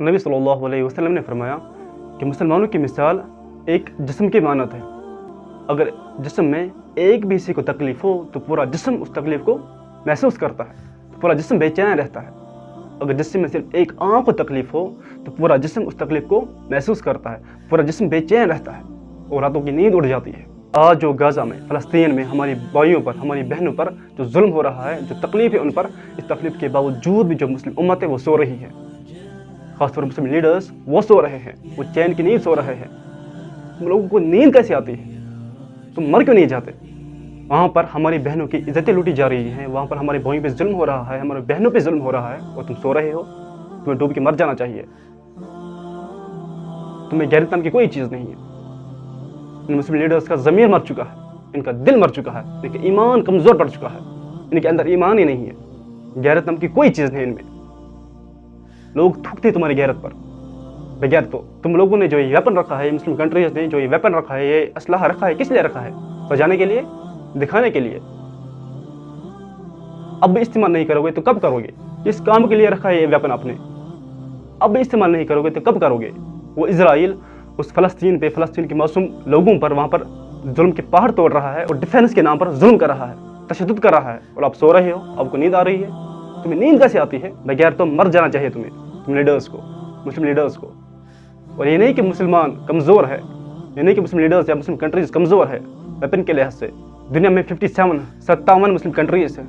नबी सल्लल्लाहु अलैहि वसल्लम ने फरमाया कि मुसलमानों की मिसाल एक जिस्म की मानत है। अगर जिस्म में एक भी किसी को तकलीफ़ हो तो पूरा जिस्म उस तकलीफ़ को महसूस करता है, तो पूरा जिस्म बेचैन रहता है। अगर जिस्म में सिर्फ एक आँख को तकलीफ़ हो तो पूरा जिस्म उस तकलीफ़ को महसूस करता है, पूरा जिस्म बेचैन रहता है और रातों की नींद उड़ जाती है। आज जो गाज़ा में, फ़लस्तीन में हमारी भाइयों पर, हमारी बहनों पर जो जुल्म हो रहा है, जो तकलीफ़ है उन पर, इस तकलीफ़ के बावजूद भी जो मुस्लिम उम्मत है वो सो रही है। ख़ासतौर मुस्लिम लीडर्स वो सो रहे हैं, वो चैन की नींद सो रहे हैं। तुम लोगों को नींद कैसे आती है? तुम मर क्यों नहीं जाते? वहाँ पर हमारी बहनों की इज़्ज़तें लूटी जा रही हैं, वहाँ पर हमारे भाइयों पे जुल्म हो रहा है, हमारे बहनों पे जुल्म हो रहा है और तुम सो रहे हो। तुम्हें डूब के मर जाना चाहिए। तुम्हें गैरत नाम की कोई चीज़ नहीं है। इन मुस्लिम लीडर्स का ज़मीर मर चुका है, इनका दिल मर चुका है, इनका ईमान कमज़ोर पड़ चुका है, इनके अंदर ईमान ही नहीं है। गैरत नाम की कोई चीज़ नहीं इनमें। लोग थूकते तुम्हारी गैरत पर, बगैर तो तुम लोगों ने जो ये वेपन रखा है, मुस्लिम कंट्रीज ने जो ये वेपन रखा है, ये असलहा रखा है, किस लिए रखा है? बजाने के लिए, दिखाने के लिए। अब भी इस्तेमाल नहीं करोगे तो कब करोगे? किस काम के लिए रखा है ये वेपन आपने? अब भी इस्तेमाल नहीं करोगे तो कब करोगे? वो इजराइल उस फ़लस्तीन पे, फ़लस्तीन के मासूम लोगों पर वहाँ पर जुल्म के पहाड़ तोड़ रहा है और डिफेंस के नाम पर जुल्म कर रहा है, तशद्दुद कर रहा है, और आप सो रहे हो, आपको नींद आ रही है। तुम्हें नींद कैसे आती है? बगैर तो मर जाना चाहिए तुम्हें, तुम लीडर्स को, मुस्लिम लीडर्स को। और ये नहीं कि मुसलमान कमज़ोर है, ये नहीं कि मुस्लिम लीडर्स या मुस्लिम कंट्रीज़ कमज़ोर है वेपन के लिहाज से। दुनिया में 57 मुस्लिम कंट्रीज़ हैं।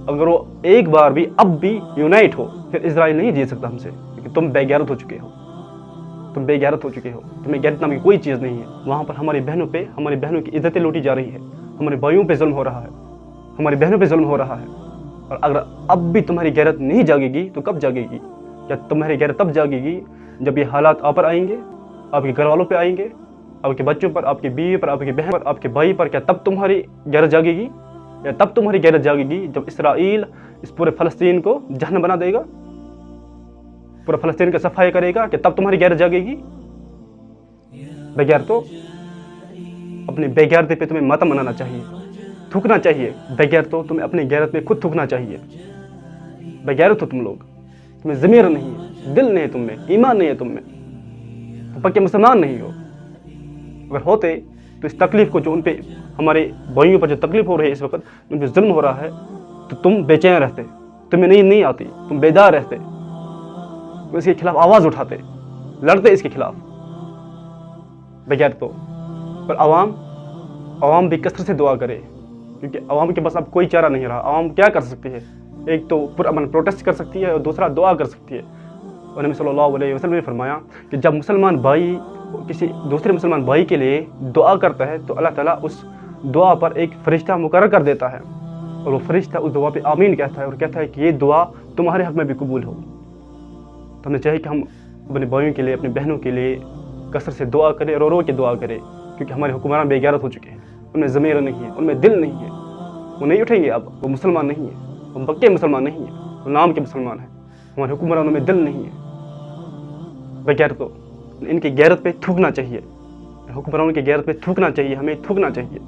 अगर वो एक बार भी अब भी यूनाइट हो, फिर इजराइल नहीं जीत सकता हमसे, क्योंकि तुम बेगैरत हो चुके हो। तुम बेगैरत हो चुके हो, तुम्हें गैरत नाम की कोई चीज़ नहीं है। वहाँ पर हमारी बहनों पे, हमारी बहनों की इज़्ज़तें लूटी जा रही है, हमारे भाइयों पे जुल्म हो रहा है, हमारी बहनों पे जुल्म हो रहा है। और अगर अब भी तुम्हारी गैरत नहीं जागेगी तो कब जागेगी? क्या तुम्हारी गैरत तब जागेगी जब ये हालात आप पर आएंगे, आपके घर वालों पे आएंगे, आपके बच्चों पर, आपकी बीवी पर, आपकी बहन पर, आपके भाई पर? क्या तब तुम्हारी गैरत जागेगी? या तब तुम्हारी गैरत जागेगी जब इसराइल इस पूरे फ़लस्तीन को जहन्नम बना देगा, पूरा फ़लस्तीन का सफाई करेगा? कि तब तुम्हारी गैरत जागेगी? बगैर तो अपनी बेगैरती पे तुम्हें मातम मनाना चाहिए, थूकना चाहिए। बगैर तो तुम्हें अपनी गैरत में खुद थूकना चाहिए। बेगैरत हो तुम लोग, तुम्हें ज़मीर नहीं है, दिल नहीं है तुम में, ईमान नहीं है तुम में, तुम पक्के मुसलमान नहीं हो। अगर होते तो इस तकलीफ़ को, जो उन पे, हमारे भाइयों पर जो तकलीफ़ हो रही है इस वक्त, उन पर जुल्म हो रहा है, तो तुम बेचैन रहते, तुम्हें नींद नहीं आती, तुम बेदार रहते, तो इसके खिलाफ आवाज़ उठाते, लड़ते इसके खिलाफ। बगैर तो पर आवाम भी कसरत से दुआ करे, क्योंकि आवाम के पास अब कोई चारा नहीं रहा। आवाम क्या कर सकती है? एक तो पुरअमन प्रोटेस्ट कर सकती है और दूसरा दुआ कर सकती है। और नबी सल्लल्लाहु अलैहि वसल्लम ने फरमाया कि जब मुसलमान भाई किसी दूसरे मुसलमान भाई के लिए दुआ करता है तो अल्लाह ताला उस दुआ पर एक फ़रिश्ता मुकर्रर कर देता है, और वो फ़रिश्ता उस दुआ पे आमीन कहता है और कहता है कि ये दुआ तुम्हारे हक़ में भी कबूल हो। तो हमें चाहिए कि हम अपने भाइयों के लिए, अपनी बहनों के लिए कसरत से दुआ करें, रो रो के दुआ करें, क्योंकि हमारे हुक्मरान बेगैरत हो चुके हैं, उनमें ज़मीर नहीं है, उनमें दिल नहीं है, वो नहीं उठेंगे। अब वो मुसलमान नहीं है, वो पक्के मुसलमान नहीं है, वो नाम के मुसलमान हैं। हमारे हुक्मरानों में दिल नहीं है। बगैर तो इनकी गैरत पे थूकना चाहिए, हुक्मरानों की गैरत पे थूकना चाहिए, हमें थूकना चाहिए।